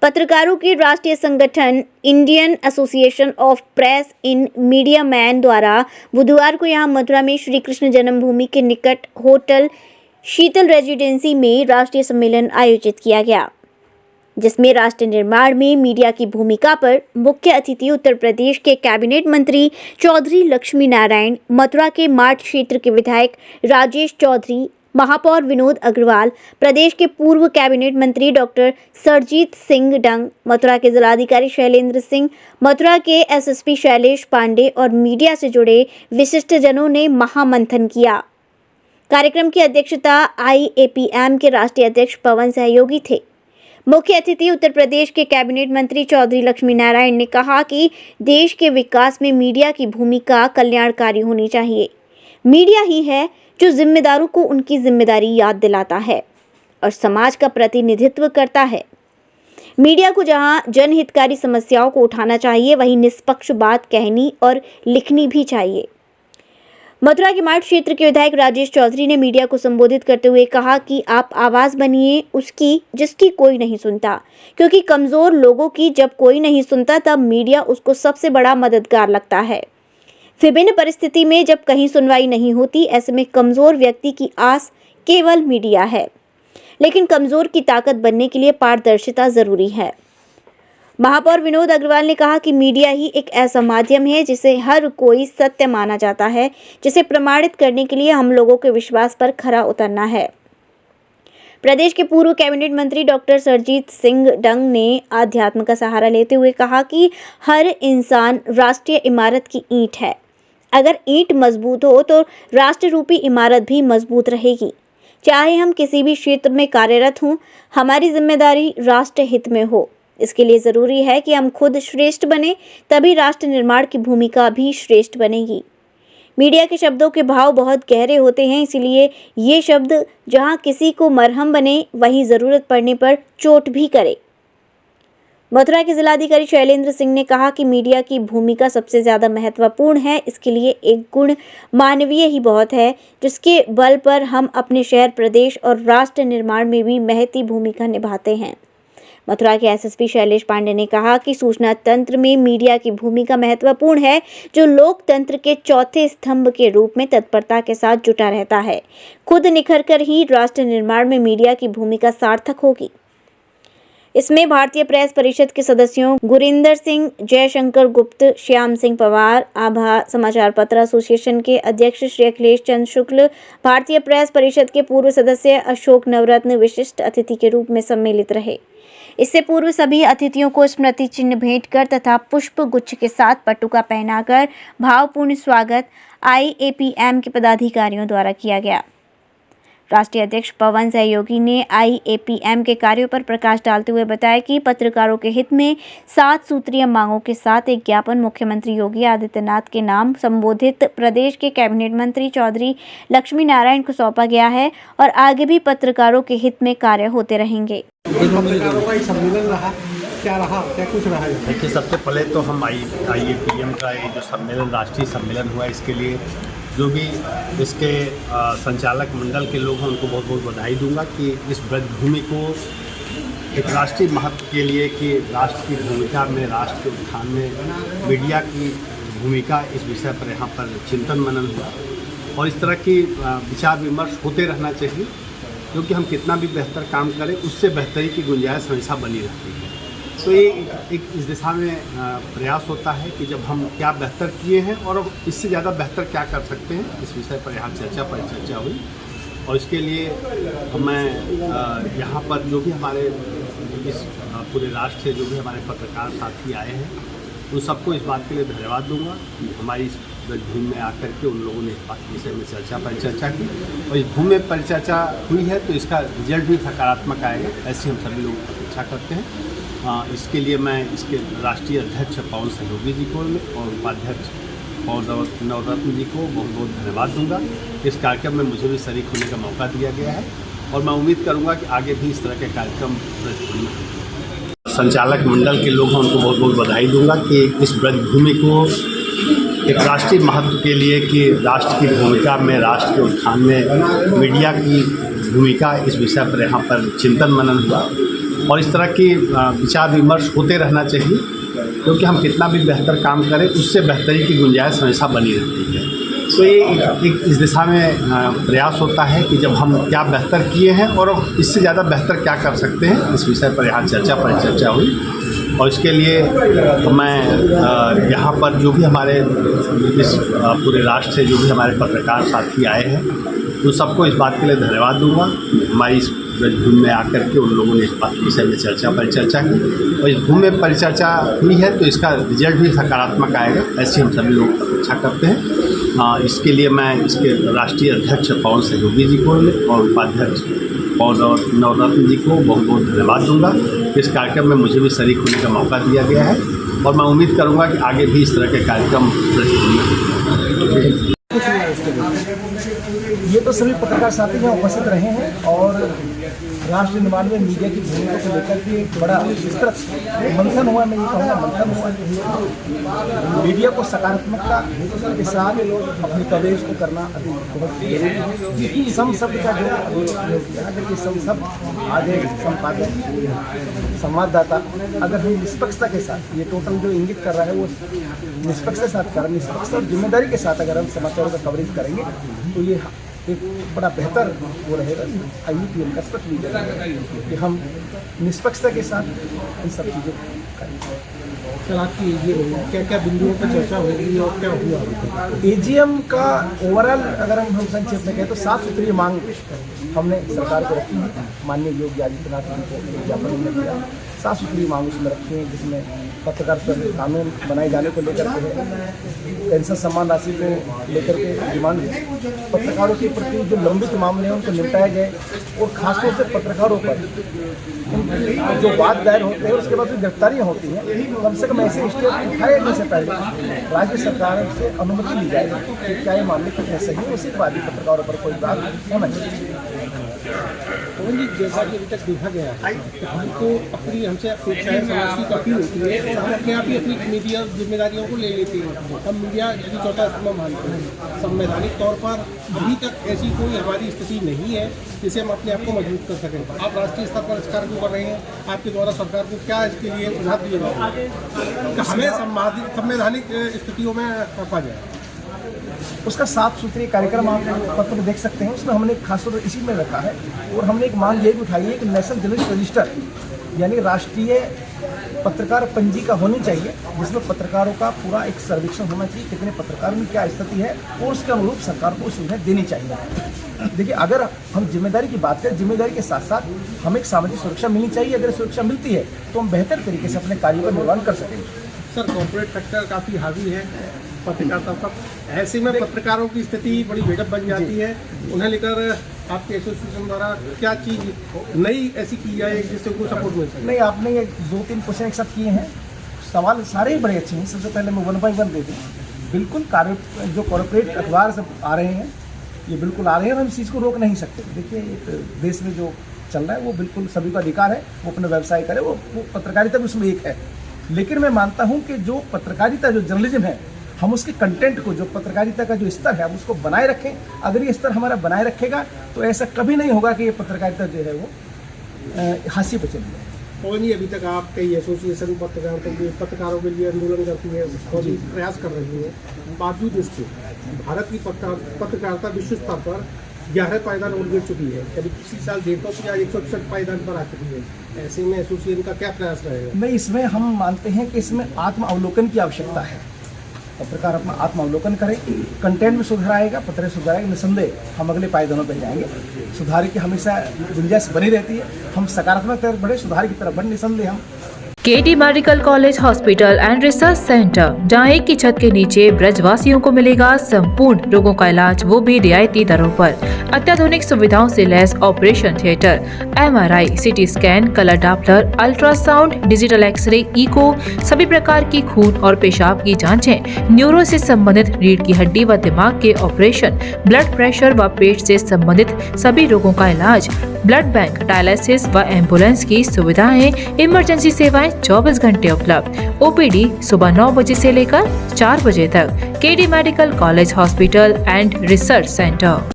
पत्रकारों के राष्ट्रीय संगठन Indian association of press in media man द्वारा बुधवार को यहां मथुरा में श्री कृष्ण जन्मभूमि के निकट होटल शीतल रेजिडेंसी में राष्ट्रीय सम्मेलन आयोजित किया गया, जिसमें राष्ट्र निर्माण में मीडिया की भूमिका पर मुख्य अतिथि उत्तर प्रदेश के कैबिनेट मंत्री चौधरी लक्ष्मी नारायण, मथुरा के माठ क्षेत्र के विधायक राजेश चौधरी, महापौर विनोद अग्रवाल, प्रदेश के पूर्व कैबिनेट मंत्री डॉक्टर सरजीत सिंह डंग, मथुरा के जिलाधिकारी शैलेंद्र सिंह, मथुरा के एसएसपी शैलेश पांडे और मीडिया से जुड़े विशिष्टजनों ने महामंथन किया। कार्यक्रम की अध्यक्षता IAPM के राष्ट्रीय अध्यक्ष पवन सहयोगी थे। मुख्य अतिथि उत्तर प्रदेश के कैबिनेट मंत्री चौधरी लक्ष्मी नारायण ने कहा कि देश के विकास में मीडिया की भूमिका कल्याणकारी होनी चाहिए। मीडिया ही है जो जिम्मेदारों को उनकी जिम्मेदारी याद दिलाता है और समाज का प्रतिनिधित्व करता है। मीडिया को जहां जनहितकारी समस्याओं को उठाना चाहिए, वहीं निष्पक्ष बात कहनी और लिखनी भी चाहिए। मथुरा के माठ क्षेत्र के विधायक राजेश चौधरी ने मीडिया को संबोधित करते हुए कहा कि आप आवाज बनिए उसकी जिसकी कोई नहीं सुनता, क्योंकि कमजोर लोगों की जब कोई नहीं सुनता तब मीडिया उसको सबसे बड़ा मददगार लगता है। विभिन्न परिस्थिति में जब कहीं सुनवाई नहीं होती, ऐसे में कमजोर व्यक्ति की आस केवल मीडिया है, लेकिन कमजोर की ताकत बनने के लिए पारदर्शिता जरूरी है। महापौर विनोद अग्रवाल ने कहा कि मीडिया ही एक ऐसा माध्यम है जिसे हर कोई सत्य माना जाता है, जिसे प्रमाणित करने के लिए हम लोगों के विश्वास पर खरा उतरना है। प्रदेश के पूर्व कैबिनेट मंत्री डॉक्टर सरजीत सिंह डंग ने आध्यात्म का सहारा लेते हुए कहा कि हर इंसान राष्ट्रीय इमारत की ईंट है। अगर ईंट मजबूत हो तो राष्ट्र रूपी इमारत भी मजबूत रहेगी। चाहे हम किसी भी क्षेत्र में कार्यरत हों, हमारी जिम्मेदारी राष्ट्र हित में हो। इसके लिए जरूरी है कि हम खुद श्रेष्ठ बने, तभी राष्ट्र निर्माण की भूमिका भी श्रेष्ठ बनेगी। मीडिया के शब्दों के भाव बहुत गहरे होते हैं, इसलिए ये शब्द जहां किसी को मरहम बने, वहीं जरूरत पड़ने पर चोट भी करे। मथुरा के जिलाधिकारी शैलेंद्र सिंह ने कहा कि मीडिया की भूमिका सबसे ज्यादा महत्वपूर्ण है। इसके लिए एक गुण मानवीय ही बहुत है, जिसके बल पर हम अपने शहर, प्रदेश और राष्ट्र निर्माण में भी महती भूमिका निभाते हैं। मथुरा के एसएसपी शैलेश पांडे ने कहा कि सूचना तंत्र में मीडिया की भूमिका महत्वपूर्ण है, जो लोकतंत्र के चौथे स्तंभ के रूप में तत्परता के साथ जुटा रहता है। खुद निखर कर ही राष्ट्र निर्माण में मीडिया की भूमिका सार्थक होगी। इसमें भारतीय प्रेस परिषद के सदस्यों गुरिंदर सिंह, जयशंकर गुप्त, श्याम सिंह पवार, आभा समाचार पत्र एसोसिएशन के अध्यक्ष श्री अखिलेश चंद्र शुक्ल, भारतीय प्रेस परिषद के पूर्व सदस्य अशोक नवरत्न विशिष्ट अतिथि के रूप में सम्मिलित रहे। इससे पूर्व सभी अतिथियों को स्मृति चिन्ह भेंट कर तथा पुष्प गुच्छ के साथ पटुका पहनाकर भावपूर्ण स्वागत IAPM के पदाधिकारियों द्वारा किया गया। राष्ट्रीय अध्यक्ष पवन सहयोगी ने IAPM के कार्यों पर प्रकाश डालते हुए बताया कि पत्रकारों के हित में 7 सूत्रीय मांगों के साथ एक ज्ञापन मुख्यमंत्री योगी आदित्यनाथ के नाम संबोधित प्रदेश के कैबिनेट मंत्री चौधरी लक्ष्मी नारायण को सौंपा गया है और आगे भी पत्रकारों के हित में कार्य होते रहेंगे। पत्रकारों का सम्मेलन रहा, क्या कुछ रहा? देखिए, सबसे पहले तो हम IAPM का ये जो सम्मेलन, राष्ट्रीय सम्मेलन हुआ, इसके लिए जो भी इसके संचालक मंडल के लोग हैं उनको बहुत बहुत बधाई दूंगा कि इस ब्रजभूमि को एक राष्ट्रीय महत्व के लिए कि राष्ट्र की भूमिका में, राष्ट्र के उत्थान में मीडिया की भूमिका, इस विषय पर यहाँ पर चिंतन मनन हुआ और इस तरह की विचार विमर्श होते रहना चाहिए, क्योंकि हम कितना भी बेहतर काम करें उससे बेहतरी की गुंजाइश हमेशा बनी रहती है। तो ये एक इस दिशा में प्रयास होता है कि जब हम क्या बेहतर किए हैं और इससे ज़्यादा बेहतर क्या कर सकते हैं, इस विषय पर यहाँ परिचर्चा हुई। और इसके लिए मैं यहाँ पर जो भी हमारे इस पूरे राष्ट्र से जो भी हमारे पत्रकार साथी आए हैं, उन सबको इस बात के लिए धन्यवाद दूंगा कि हमारी इस भूमि में आकर के उन लोगों ने इस बात के विषय में परिचर्चा की और इस भूमि में परिचर्चा हुई है तो इसका रिजल्ट भी सकारात्मक आएगा, ऐसी हम सभी लोग अपेक्षा करते हैं। इसके लिए मैं इसके राष्ट्रीय अध्यक्ष पवन सहयोगी जी को और उपाध्यक्ष पवन नवरत्न जी को बहुत बहुत धन्यवाद दूंगा। इस कार्यक्रम में मुझे भी शरीक होने का मौका दिया गया है और मैं उम्मीद करूंगा कि आगे भी इस तरह के कार्यक्रम संचालक मंडल के लोग हैं उनको बहुत बहुत बधाई दूंगा कि इस ब्रजभूमि को एक राष्ट्रीय महत्व के लिए कि राष्ट्र की भूमिका में, राष्ट्र के उत्थान में मीडिया की भूमिका, इस विषय पर यहाँ पर चिंतन मनन हुआ और इस तरह की विचार विमर्श होते रहना चाहिए, क्योंकि हम कितना भी बेहतर काम करें उससे बेहतरी की गुंजाइश हमेशा बनी रहती है। तो ये एक इस दिशा में प्रयास होता है कि जब हम क्या बेहतर किए हैं और इससे ज़्यादा बेहतर क्या कर सकते हैं, इस विषय पर यहाँ परिचर्चा हुई। और इसके लिए मैं यहाँ पर जो भी हमारे इस पूरे राष्ट्र से जो भी हमारे पत्रकार साथी आए हैं, तो सबको इस बात के लिए धन्यवाद दूंगा। हमारी इस ब्रजभूमि में आकर के उन लोगों ने इस बात विषय में परिचर्चा की, और इस भूमि में परिचर्चा हुई है तो इसका रिजल्ट भी सकारात्मक आएगा, ऐसी हम सभी लोग अपेक्षा करते हैं। इसके लिए मैं इसके राष्ट्रीय अध्यक्ष पवन सहयोगी जी को और उपाध्यक्ष पवन नवरत्न जी को बहुत बहुत धन्यवाद दूंगा। इस कार्यक्रम में मुझे भी शरीक होने का मौका दिया गया है, और मैं उम्मीद करूंगा कि आगे भी इस तरह के कार्यक्रम ये तो सभी पत्रकार साथी यहाँ उपस्थित रहे हैं और राष्ट्र निर्माण में मीडिया की भूमिका को लेकर भी एक बड़ा विस्तृत मंथन हुआ। मैं ये कहूँगा मंथन हुआ। मीडिया को सकारात्मकता के साथ अपनी कवरेज को करना अभी बहुत जरूरी है। सम शब्द का जो देखिए सम शब्द आगे संपादक संवाददाता, अगर हम निष्पक्षता के साथ, ये टोटल जो इंगित कर रहा है वो निष्पक्षता के साथ करें, निष्पक्षता और जिम्मेदारी के साथ अगर हम समाचारों का कवरेज करेंगे तो ये एक बड़ा बेहतर वो रहेगा। IUPM का स्पष्ट भी रहेगा कि हम निष्पक्षता के साथ इन सब चीज़ों को करेंगे। सर, आपकी ये क्या क्या बिंदुओं पर चर्चा होगी और क्या हुआ? AGM का ओवरऑल अगर हम संक्षेप में कहें तो साफ सुथरी मांग हमने सरकार को रखी है। माननीय योगी आदित्यनाथ जी को ज्ञापन में किया, साफ सुथरी मांग उसमें रखी है, जिसमें पत्रकार कानून बनाए जाने को लेकर के है, पेंशन सम्मान राशि को लेकर के डिमांड है, पत्रकारों के प्रति जो लंबित मामले हैं उनको निपटाए गए, और खासतौर से पत्रकारों पर जो वाद दायर होते हैं उसके बाद जो गिरफ्तारियाँ होती हैं, कम से कम ऐसे स्टेप उठाए जाने से पहले राज्य सरकार से अनुमति ली जाए कि क्या ये मामले कितने सही है, उसके बाद ही पत्रकारों पर कोई बात होना चाहिए। पवन जी, जैसा कि अभी तक देखा गया है, हमको अपनी हमसे अपेक्षाएं समाज की काफ़ी होती है, हम अपने आप ही अपनी मीडिया जिम्मेदारियों को ले लेते हैं। हम मीडिया यदि चौथा स्तंभ मानते हैं, संवैधानिक तौर पर अभी तक ऐसी कोई हमारी स्थिति नहीं है जिसे हम अपने आप को मजबूत कर सकें। आप राष्ट्रीय स्तर पर इस कार्य को कर रहे हैं, आपके द्वारा सरकार को क्या इसके लिए सुझाव दिए जाए कि हमें संवैधानिक स्थितियों में रखा जाए? उसका साफ सुथरे कार्यक्रम आप पत्र देख सकते हैं, उसमें हमने खासतौर इसी में रखा है। और हमने एक मांग ये भी उठाई है कि नेशनल जर्नलिस्ट रजिस्टर यानी राष्ट्रीय पत्रकार पंजिका होनी चाहिए, जिसमें पत्रकारों का पूरा एक सर्वेक्षण होना चाहिए, कितने पत्रकारों में क्या स्थिति है, और उसके अनुरूप सरकार को सुविधाएं देनी चाहिए। देखिए, अगर हम जिम्मेदारी की बात करें, जिम्मेदारी के साथ साथ हमें एक सामाजिक सुरक्षा मिलनी चाहिए। अगर सुरक्षा मिलती है तो हम बेहतर तरीके से अपने कार्यों का निर्वहन कर सकेंगे। सर, कॉर्पोरेट सेक्टर काफ़ी हावी है पत्रकारिता पर, ऐसे में पत्रकारों की स्थिति बड़ी बेढप बन जाती है। उन्हें लेकर आपके एसोसिएशन द्वारा क्या चीज़ नई ऐसी की जाए जिससे उनको सपोर्ट मिल सके? नहीं, आपने ये 2-3 क्वेश्चन एक साथ किए हैं, सवाल सारे ही बड़े अच्छे हैं। सबसे पहले मैं 1 by 1 दे दूँ। बिल्कुल जो कॉर्पोरेट अखबार सब आ रहे हैं, ये बिल्कुल आ रहे हैं और हम इस चीज़ को रोक नहीं सकते। देखिए, एक देश में जो चल रहा है वो बिल्कुल सभी का अधिकार है, वो अपना व्यवसाय करे, वो पत्रकारिता भी उसमें एक है। लेकिन मैं मानता हूँ कि जो पत्रकारिता, जो जर्नलिज्म है, हम उसके कंटेंट को, जो पत्रकारिता का जो स्तर है, हम उसको बनाए रखें। अगर ये स्तर हमारा बनाए रखेगा तो ऐसा कभी नहीं होगा कि ये पत्रकारिता जो है वो हाशिए पर चली जाए। पवन जी, अभी तक आप कई एसोसिएशन पत्रकारों के लिए आंदोलन करती है और प्रयास कर रही है, बावजूद इसके भारत की पत्रकारिता विश्व स्तर पर 11 पायदान और गिर चुकी है। कभी किसी साल 150 या 161 पायदान पर आ चुकी है। ऐसे में एसोसिएशन का क्या प्रयास रहेगा? नहीं, इसमें हम मानते हैं कि इसमें आत्म अवलोकन की आवश्यकता है। पत्रकार अपना आत्म अवलोकन करें, कंटेंट में सुधार आएगा, पत्र सुधार आएगा, निसंदेह हम अगले पायदानों पर जाएंगे। सुधार की हमेशा गुंजाइश बनी रहती है। हम सकारात्मक तरफ बढ़े, सुधार की तरफ बढ़े, निसंदेह हम KD medical college hospital and research centre, जहां एक ही छत के नीचे ब्रजवासियों को मिलेगा संपूर्ण रोगों का इलाज, वो भी रियायती दरों पर। अत्याधुनिक सुविधाओं से लैस operation theatre, MRI, CT scan, colour Doppler, ultrasound, digital x ray, echo, सभी प्रकार की खून और पेशाब की जांचें, न्यूरो से संबंधित रीढ़ की हड्डी व दिमाग के ऑपरेशन, ब्लड प्रेशर व पेट से संबंधित सभी रोगों का इलाज, ब्लड बैंक, डायलिसिस व एम्बुलेंस की सुविधाएं, इमरजेंसी सेवाएं 24 घंटे उपलब्ध। OPD सुबह 9 बजे से लेकर 4 बजे तक। KD medical college hospital and research centre.